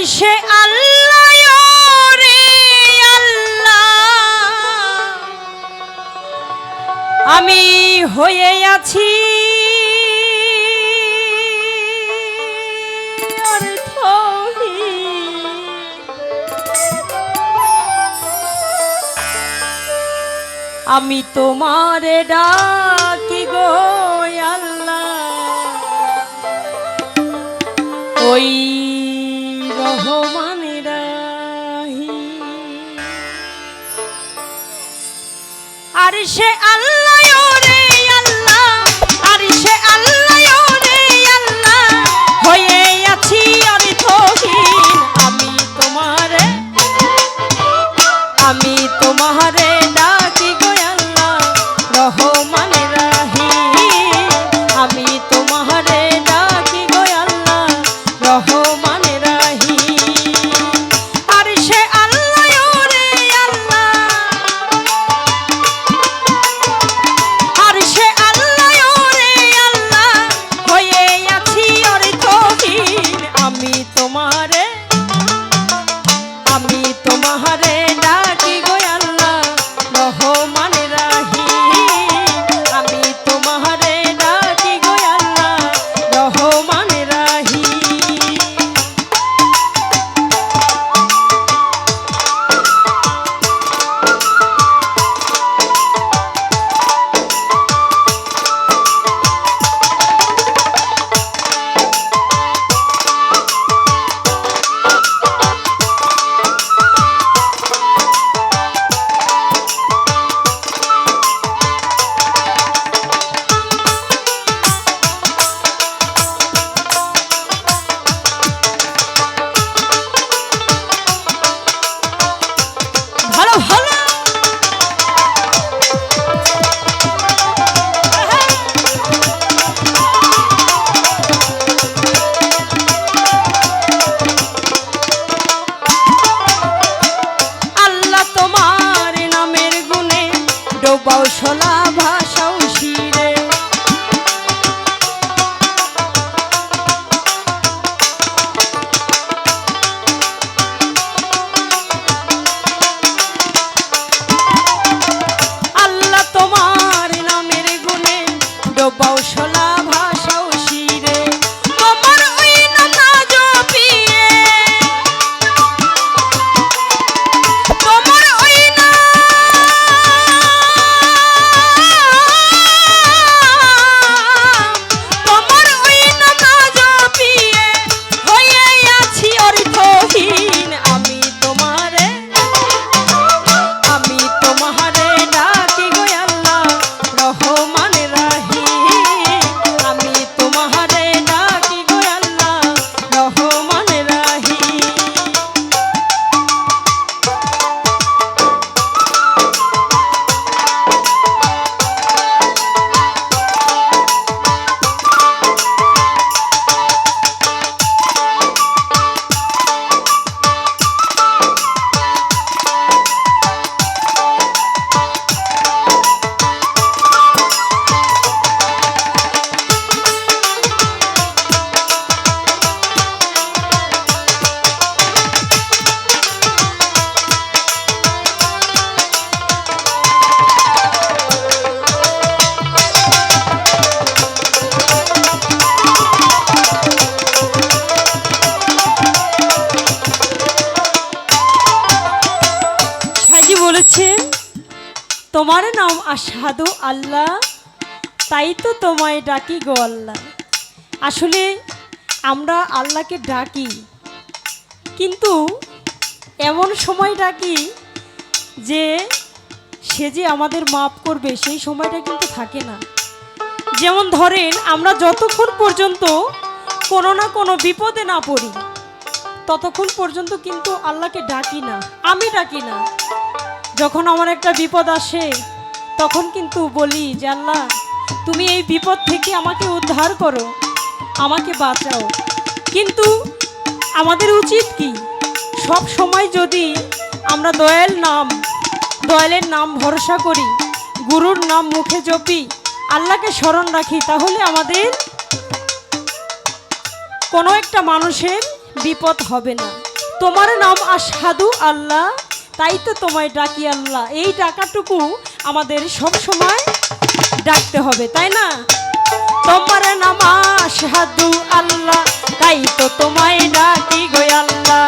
আরশে আল্লাহ রে আল্লাহ, আমি হয়ে আছি আমি তোমারে ডাকি গো আল্লাহ, ওই রহমানের রাহিম। আরশে আল্লাহ রে আল্লাহ, আরশে আল্লাহ রে আল্লাহ, হয়ে আছি অর্থহীন আমি তোমারে ডাকি গো আল্লাহ, রহমানের রাহিম। আমি তোমারে ডাকি গো আল্লাহ, রহমানের রাহিম। আরশে আল্লাহ রে আল্লাহ, আরশে আল্লাহ রে আল্লাহ, হয়ে আছি অর্থহীন আমি তোমারে ডাকি গো আল্লাহ, রহমানের রাহিম। আমি তোমারে ডাকি গো আল্লাহ, রহমানের রাহিম। বাউশলা ভাষাও শিরে, আল্লাহ তোমার নামের গুণে ডোবাউশলা ভাষাও শিরে। তোমার ওই নাম না জপিয়ে, তোমার ওই বলেছে তোমার নাম আশহাদু আল্লাহ, তাই তো তোমায় ডাকি গো আল্লাহ। আসলে আমরা আল্লাহকে ডাকি, কিন্তু এমন সময় ডাকি যে সে যে আমাদের মাফ করবে সেই সময়টা কিন্তু থাকে না। যেমন ধরেন আমরা যতক্ষণ পর্যন্ত কোনো না কোনো বিপদে না পড়ি ততক্ষণ পর্যন্ত কিন্তু আল্লাহকে ডাকি না, আমি ডাকি না। যখন আমার একটা বিপদ আসে তখন কিন্তু বলি যে আল্লাহ তুমি এই বিপদ থেকে আমাকে উদ্ধার করো, আমাকে বাঁচাও। কিন্তু আমাদের উচিত কি, সব সময় যদি আমরা দয়ালের নাম ভরসা করি, গুরুর নাম মুখে জপি, আল্লাহকে স্মরণ রাখি, তাহলে আমাদের কোনো একটা মানুষের বিপদ হবে না। তোমার নাম আশহাদু আল্লাহ, তাই তো তোমায় ডাকি আল্লাহ। এই ডাকাটুকু আমাদের সব সময় ডাকতে হবে, তাই না? তোমার নাম আশহাদু আল্লাহ, তাই তো তোমায় ডাকি গো আল্লাহ।